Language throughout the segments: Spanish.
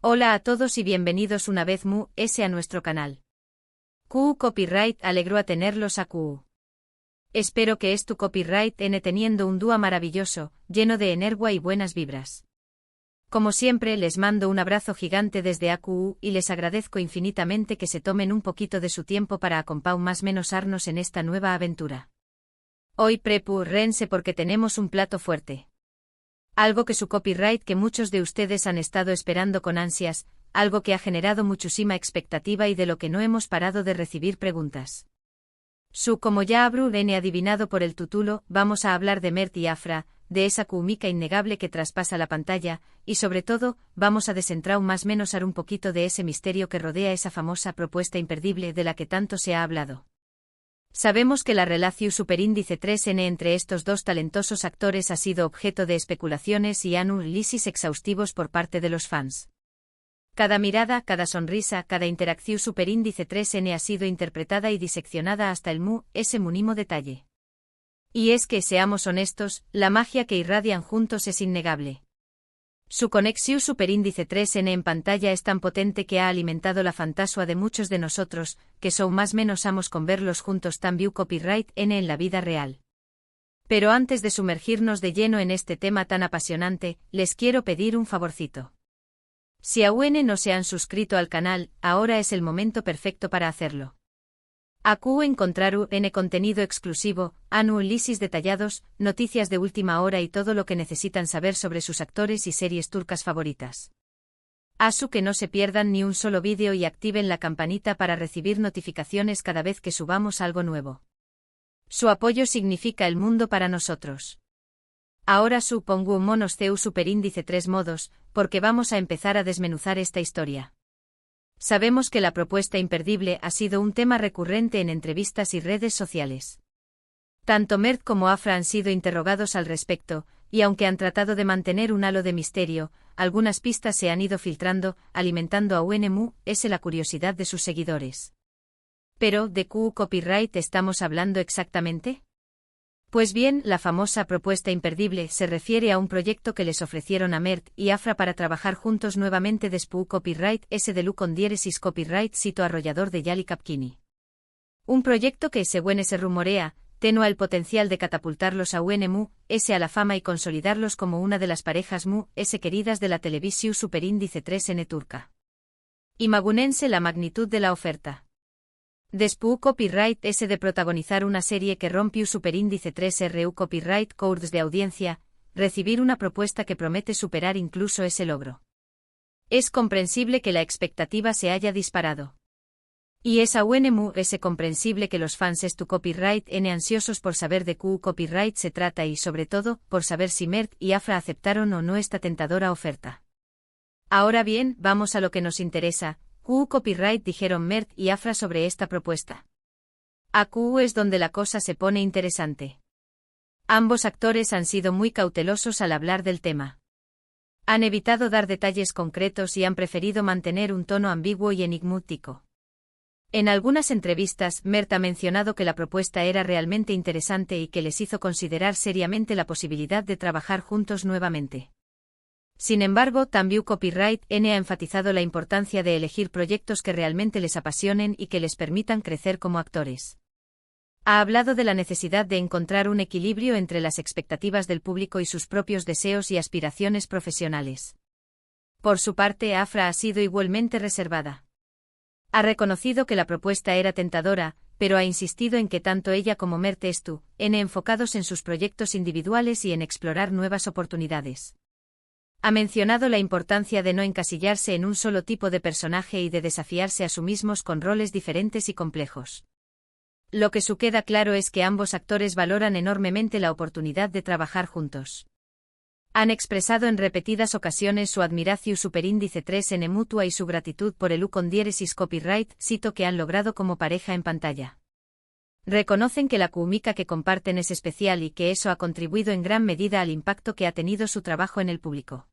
Hola a todos y bienvenidos una vez más a nuestro canal. QU Copyright alegró a tenerlos a QU. Espero que tu copyright teniendo un día maravilloso, lleno de energía y buenas vibras. Como siempre les mando un abrazo gigante desde AQU y les agradezco infinitamente que se tomen un poquito de su tiempo para acompañarnos en esta nueva aventura. Hoy prepárense porque tenemos un plato fuerte. Algo que su copyright que muchos de ustedes han estado esperando con ansias, algo que ha generado muchísima expectativa y de lo que no hemos parado de recibir preguntas. Como ya habrán adivinado por el título, vamos a hablar de Mert y Afra, de esa química innegable que traspasa la pantalla, y sobre todo, vamos a desentrar más o menos un poquito de ese misterio que rodea esa famosa propuesta imperdible de la que tanto se ha hablado. Sabemos que la relación superíndice 3N entre estos dos talentosos actores ha sido objeto de especulaciones y análisis exhaustivos por parte de los fans. Cada mirada, cada sonrisa, cada interacción superíndice 3N ha sido interpretada y diseccionada hasta el ese mínimo detalle. Y es que, seamos honestos, la magia que irradian juntos es innegable. Su conexión superíndice 3N en pantalla es tan potente que ha alimentado la fantasía de muchos de nosotros, que son más menos amos con verlos juntos tan view copyright N en la vida real. Pero antes de sumergirnos de lleno en este tema tan apasionante, les quiero pedir un favorcito. Si aún no se han suscrito al canal, ahora es el momento perfecto para hacerlo. AQU encontraru contenido exclusivo, análisis detallados, noticias de última hora y todo lo que necesitan saber sobre sus actores y series turcas favoritas. Que no se pierdan ni un solo vídeo y activen la campanita para recibir notificaciones cada vez que subamos algo nuevo. Su apoyo significa el mundo para nosotros. Ahora pongo un monosceu superíndice 3 modos, porque vamos a empezar a desmenuzar esta historia. Sabemos que la propuesta imperdible ha sido un tema recurrente en entrevistas y redes sociales. Tanto Mert como Afra han sido interrogados al respecto, y aunque han tratado de mantener un halo de misterio, algunas pistas se han ido filtrando, alimentando aún la curiosidad de sus seguidores. Pero, ¿de qué copyright estamos hablando exactamente? Pues bien, la famosa propuesta imperdible se refiere a un proyecto que les ofrecieron a Mert y Afra para trabajar juntos nuevamente después copyright de Lu con diéresis copyright sito arrollador de Yali Kapkini. Un proyecto que, según se rumorea, tenía el potencial de catapultarlos a a la fama y consolidarlos como una de las parejas queridas de la televisión superíndice 3N turca. Imagúnense la magnitud de la oferta. Después copyright de protagonizar una serie que rompió superíndice 3RU copyright codes de audiencia, recibir una propuesta que promete superar incluso ese logro. Es comprensible que la expectativa se haya disparado. Y es aún comprensible que los fans tu copyright ansiosos por saber de qué copyright se trata y sobre todo, por saber si Mert y Afra aceptaron o no esta tentadora oferta. Ahora bien, vamos a lo que nos interesa. ¿Qué copyright dijeron Mert y Afra sobre esta propuesta? Aquí es donde la cosa se pone interesante. Ambos actores han sido muy cautelosos al hablar del tema. Han evitado dar detalles concretos y han preferido mantener un tono ambiguo y enigmático. En algunas entrevistas, Mert ha mencionado que la propuesta era realmente interesante y que les hizo considerar seriamente la posibilidad de trabajar juntos nuevamente. Sin embargo, también Copyright N ha enfatizado la importancia de elegir proyectos que realmente les apasionen y que les permitan crecer como actores. Ha hablado de la necesidad de encontrar un equilibrio entre las expectativas del público y sus propios deseos y aspiraciones profesionales. Por su parte, Afra ha sido igualmente reservada. Ha reconocido que la propuesta era tentadora, pero ha insistido en que tanto ella como Mert enfocados en sus proyectos individuales y en explorar nuevas oportunidades. Ha mencionado la importancia de no encasillarse en un solo tipo de personaje y de desafiarse a sí mismos con roles diferentes y complejos. Lo que queda claro es que ambos actores valoran enormemente la oportunidad de trabajar juntos. Han expresado en repetidas ocasiones su admiración superíndice 3N mutua y su gratitud por el con diéresis copyright sito que han logrado como pareja en pantalla. Reconocen que la química que comparten es especial y que eso ha contribuido en gran medida al impacto que ha tenido su trabajo en el público.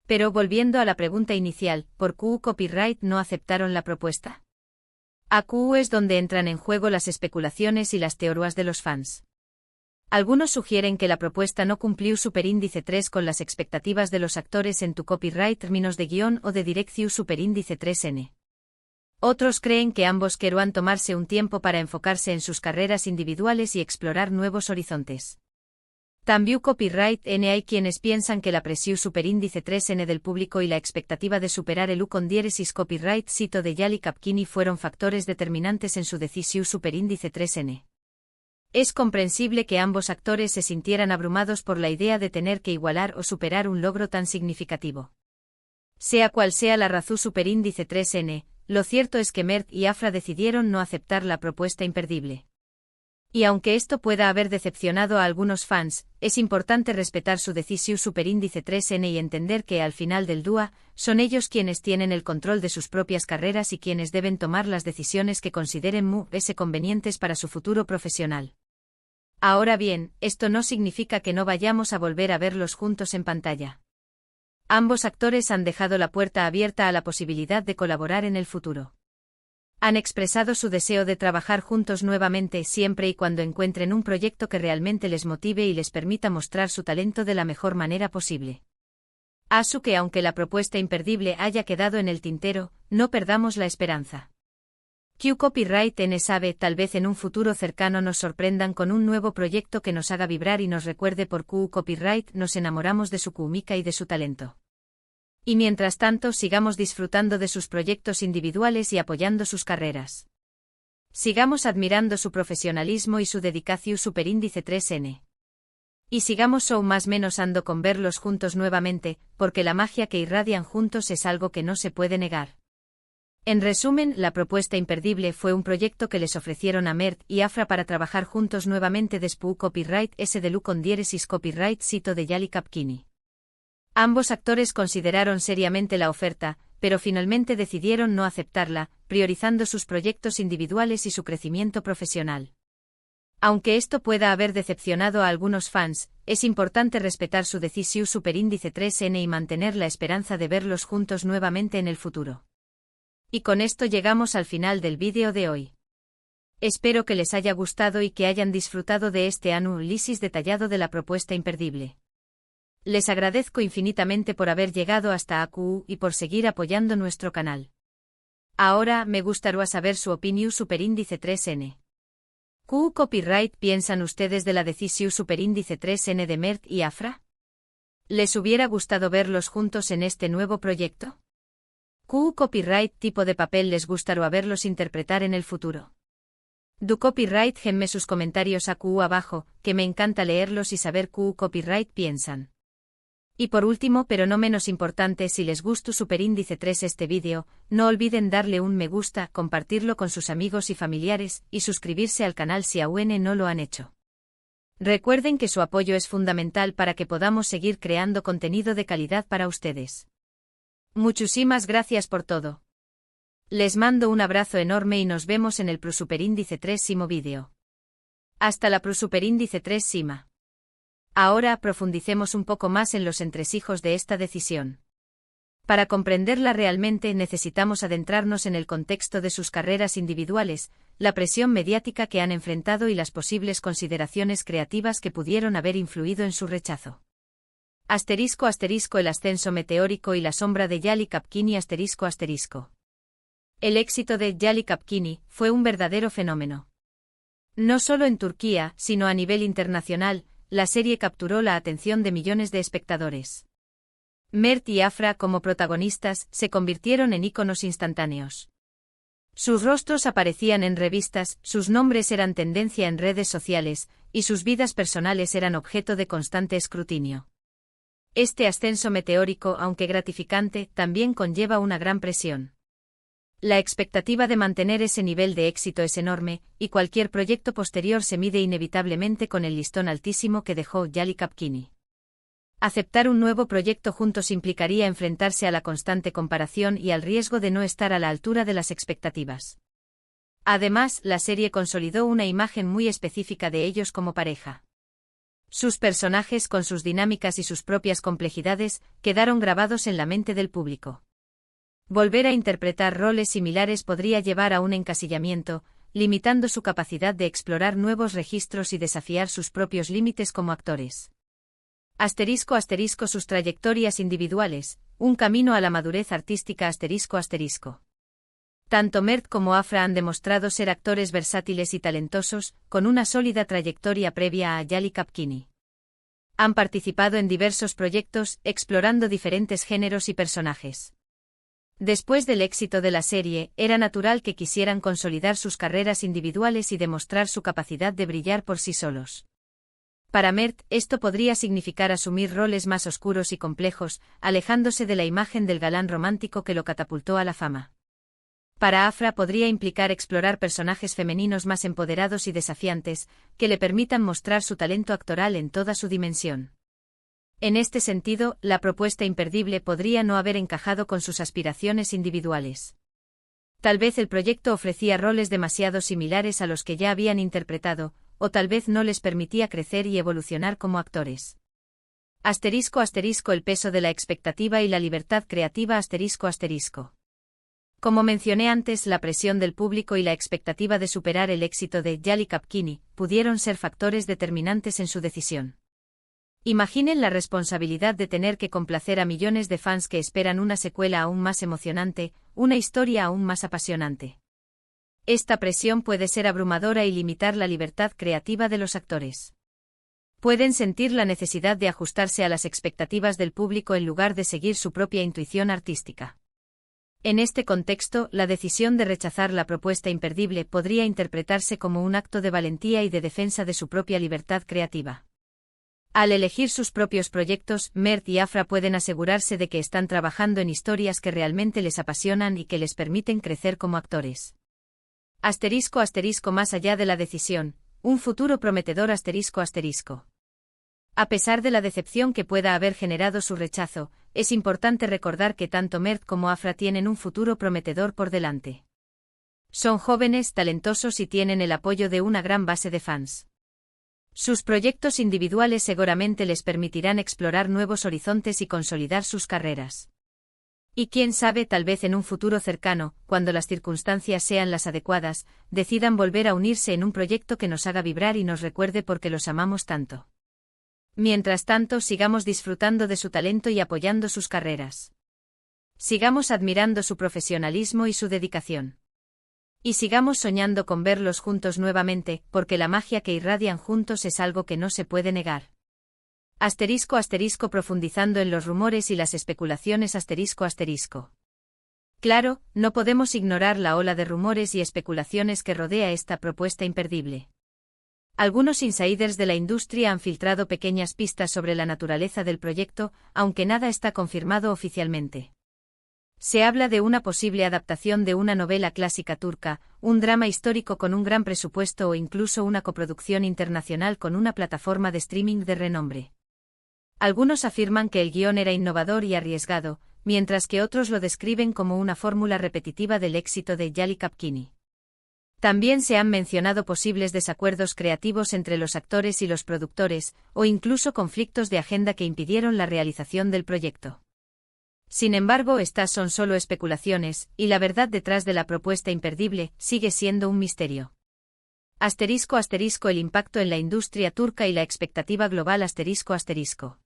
Pero volviendo a la pregunta inicial, ¿por qué copyright no aceptaron la propuesta? Aquí es donde entran en juego las especulaciones y las teorías de los fans. Algunos sugieren que la propuesta no cumplió superíndice 3 con las expectativas de los actores en tu copyright términos de guión o de dirección superíndice 3N. Otros creen que ambos querrán tomarse un tiempo para enfocarse en sus carreras individuales y explorar nuevos horizontes. También copyright N hay quienes piensan que la presión superíndice 3N del público y la expectativa de superar el U con diéresis copyright cito de Yali Kapkini fueron factores determinantes en su decisión superíndice 3N. Es comprensible que ambos actores se sintieran abrumados por la idea de tener que igualar o superar un logro tan significativo. Sea cual sea la razón superíndice 3N, lo cierto es que Mert y Afra decidieron no aceptar la propuesta imperdible. Y aunque esto pueda haber decepcionado a algunos fans, es importante respetar su decisión superíndice 3N y entender que al final del día, son ellos quienes tienen el control de sus propias carreras y quienes deben tomar las decisiones que consideren convenientes para su futuro profesional. Ahora bien, esto no significa que no vayamos a volver a verlos juntos en pantalla. Ambos actores han dejado la puerta abierta a la posibilidad de colaborar en el futuro. Han expresado su deseo de trabajar juntos nuevamente siempre y cuando encuentren un proyecto que realmente les motive y les permita mostrar su talento de la mejor manera posible. Asu que aunque la propuesta imperdible haya quedado en el tintero, no perdamos la esperanza. Q Copyright N sabe, tal vez en un futuro cercano nos sorprendan con un nuevo proyecto que nos haga vibrar y nos recuerde por Q Copyright nos enamoramos de su Kumika y de su talento. Y mientras tanto sigamos disfrutando de sus proyectos individuales y apoyando sus carreras. Sigamos admirando su profesionalismo y su dedicación superíndice 3N. Y sigamos más menos ando con verlos juntos nuevamente, porque la magia que irradian juntos es algo que no se puede negar. En resumen, la propuesta imperdible fue un proyecto que les ofrecieron a Mert y Afra para trabajar juntos nuevamente después copyright S de Lu con diéresis copyright cito de Yali Kapkini. Ambos actores consideraron seriamente la oferta, pero finalmente decidieron no aceptarla, priorizando sus proyectos individuales y su crecimiento profesional. Aunque esto pueda haber decepcionado a algunos fans, es importante respetar su decisión superíndice 3N y mantener la esperanza de verlos juntos nuevamente en el futuro. Y con esto llegamos al final del vídeo de hoy. Espero que les haya gustado y que hayan disfrutado de este análisis detallado de la propuesta imperdible. Les agradezco infinitamente por haber llegado hasta aquí y por seguir apoyando nuestro canal. Ahora me gustaría saber su opinión superíndice 3N. ¿Qué copyright piensan ustedes de la decisión superíndice 3N de Mert y Afra? ¿Les hubiera gustado verlos juntos en este nuevo proyecto? ¿Qué copyright tipo de papel les gustaría verlos interpretar en el futuro? Du copyright genme sus comentarios aquí abajo, que me encanta leerlos y saber qué copyright piensan. Y por último pero no menos importante, si les gustó superíndice 3 este vídeo, no olviden darle un me gusta, compartirlo con sus amigos y familiares, y suscribirse al canal si aún no lo han hecho. Recuerden que su apoyo es fundamental para que podamos seguir creando contenido de calidad para ustedes. Muchísimas gracias por todo. Les mando un abrazo enorme y nos vemos en el superíndice 3 vídeo. Hasta la superíndice 3 Sima. Ahora profundicemos un poco más en los entresijos de esta decisión. Para comprenderla realmente necesitamos adentrarnos en el contexto de sus carreras individuales, la presión mediática que han enfrentado y las posibles consideraciones creativas que pudieron haber influido en su rechazo. *** El ascenso meteórico y la sombra de Yali Kapkini ***. El éxito de Yali Kapkini fue un verdadero fenómeno. No solo en Turquía, sino a nivel internacional, la serie capturó la atención de millones de espectadores. Mert y Afra como protagonistas se convirtieron en íconos instantáneos. Sus rostros aparecían en revistas, sus nombres eran tendencia en redes sociales, y sus vidas personales eran objeto de constante escrutinio. Este ascenso meteórico, aunque gratificante, también conlleva una gran presión. La expectativa de mantener ese nivel de éxito es enorme, y cualquier proyecto posterior se mide inevitablemente con el listón altísimo que dejó Yali Kapkini. Aceptar un nuevo proyecto juntos implicaría enfrentarse a la constante comparación y al riesgo de no estar a la altura de las expectativas. Además, la serie consolidó una imagen muy específica de ellos como pareja. Sus personajes, con sus dinámicas y sus propias complejidades, quedaron grabados en la mente del público. Volver a interpretar roles similares podría llevar a un encasillamiento, limitando su capacidad de explorar nuevos registros y desafiar sus propios límites como actores. *** Sus trayectorias individuales, un camino a la madurez artística ***. Tanto Mert como Afra han demostrado ser actores versátiles y talentosos, con una sólida trayectoria previa a Yali Kapkini. Han participado en diversos proyectos, explorando diferentes géneros y personajes. Después del éxito de la serie, era natural que quisieran consolidar sus carreras individuales y demostrar su capacidad de brillar por sí solos. Para Mert, esto podría significar asumir roles más oscuros y complejos, alejándose de la imagen del galán romántico que lo catapultó a la fama. Para Afra podría implicar explorar personajes femeninos más empoderados y desafiantes, que le permitan mostrar su talento actoral en toda su dimensión. En este sentido, la propuesta imperdible podría no haber encajado con sus aspiraciones individuales. Tal vez el proyecto ofrecía roles demasiado similares a los que ya habían interpretado, o tal vez no les permitía crecer y evolucionar como actores. ***El peso de la expectativa y la libertad creativa ***. Como mencioné antes, la presión del público y la expectativa de superar el éxito de Yali Kapkini pudieron ser factores determinantes en su decisión. Imaginen la responsabilidad de tener que complacer a millones de fans que esperan una secuela aún más emocionante, una historia aún más apasionante. Esta presión puede ser abrumadora y limitar la libertad creativa de los actores. Pueden sentir la necesidad de ajustarse a las expectativas del público en lugar de seguir su propia intuición artística. En este contexto, la decisión de rechazar la propuesta imperdible podría interpretarse como un acto de valentía y de defensa de su propia libertad creativa. Al elegir sus propios proyectos, Mert y Afra pueden asegurarse de que están trabajando en historias que realmente les apasionan y que les permiten crecer como actores. ***. Más allá de la decisión, un futuro prometedor ***. A pesar de la decepción que pueda haber generado su rechazo, es importante recordar que tanto Mert como Afra tienen un futuro prometedor por delante. Son jóvenes, talentosos y tienen el apoyo de una gran base de fans. Sus proyectos individuales seguramente les permitirán explorar nuevos horizontes y consolidar sus carreras. Y quién sabe, tal vez en un futuro cercano, cuando las circunstancias sean las adecuadas, decidan volver a unirse en un proyecto que nos haga vibrar y nos recuerde por qué los amamos tanto. Mientras tanto, sigamos disfrutando de su talento y apoyando sus carreras. Sigamos admirando su profesionalismo y su dedicación. Y sigamos soñando con verlos juntos nuevamente, porque la magia que irradian juntos es algo que no se puede negar. ***. Profundizando en los rumores y las especulaciones ***. Claro, no podemos ignorar la ola de rumores y especulaciones que rodea esta propuesta imperdible. Algunos insiders de la industria han filtrado pequeñas pistas sobre la naturaleza del proyecto, aunque nada está confirmado oficialmente. Se habla de una posible adaptación de una novela clásica turca, un drama histórico con un gran presupuesto o incluso una coproducción internacional con una plataforma de streaming de renombre. Algunos afirman que el guión era innovador y arriesgado, mientras que otros lo describen como una fórmula repetitiva del éxito de Yali Kapkini. También se han mencionado posibles desacuerdos creativos entre los actores y los productores, o incluso conflictos de agenda que impidieron la realización del proyecto. Sin embargo, estas son solo especulaciones, y la verdad detrás de la propuesta imperdible sigue siendo un misterio. ***. El impacto en la industria turca y la expectativa global ***.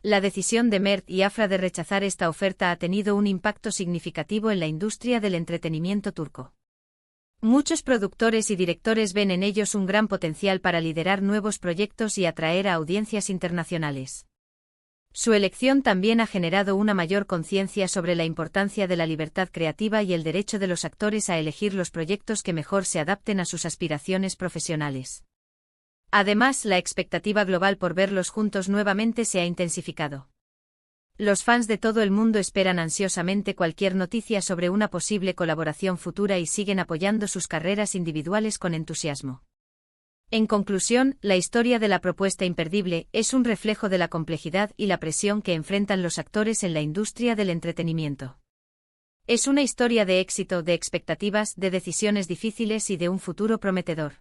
La decisión de Mert y Afra de rechazar esta oferta ha tenido un impacto significativo en la industria del entretenimiento turco. Muchos productores y directores ven en ellos un gran potencial para liderar nuevos proyectos y atraer a audiencias internacionales. Su elección también ha generado una mayor conciencia sobre la importancia de la libertad creativa y el derecho de los actores a elegir los proyectos que mejor se adapten a sus aspiraciones profesionales. Además, la expectativa global por verlos juntos nuevamente se ha intensificado. Los fans de todo el mundo esperan ansiosamente cualquier noticia sobre una posible colaboración futura y siguen apoyando sus carreras individuales con entusiasmo. En conclusión, la historia de la propuesta imperdible es un reflejo de la complejidad y la presión que enfrentan los actores en la industria del entretenimiento. Es una historia de éxito, de expectativas, de decisiones difíciles y de un futuro prometedor.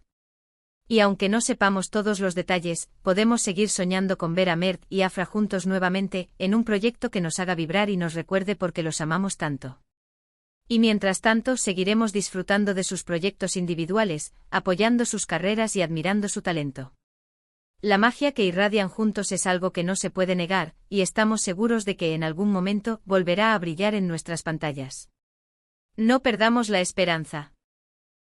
Y aunque no sepamos todos los detalles, podemos seguir soñando con ver a Mert y Afra juntos nuevamente, en un proyecto que nos haga vibrar y nos recuerde por qué los amamos tanto. Y mientras tanto seguiremos disfrutando de sus proyectos individuales, apoyando sus carreras y admirando su talento. La magia que irradian juntos es algo que no se puede negar, y estamos seguros de que en algún momento volverá a brillar en nuestras pantallas. No perdamos la esperanza.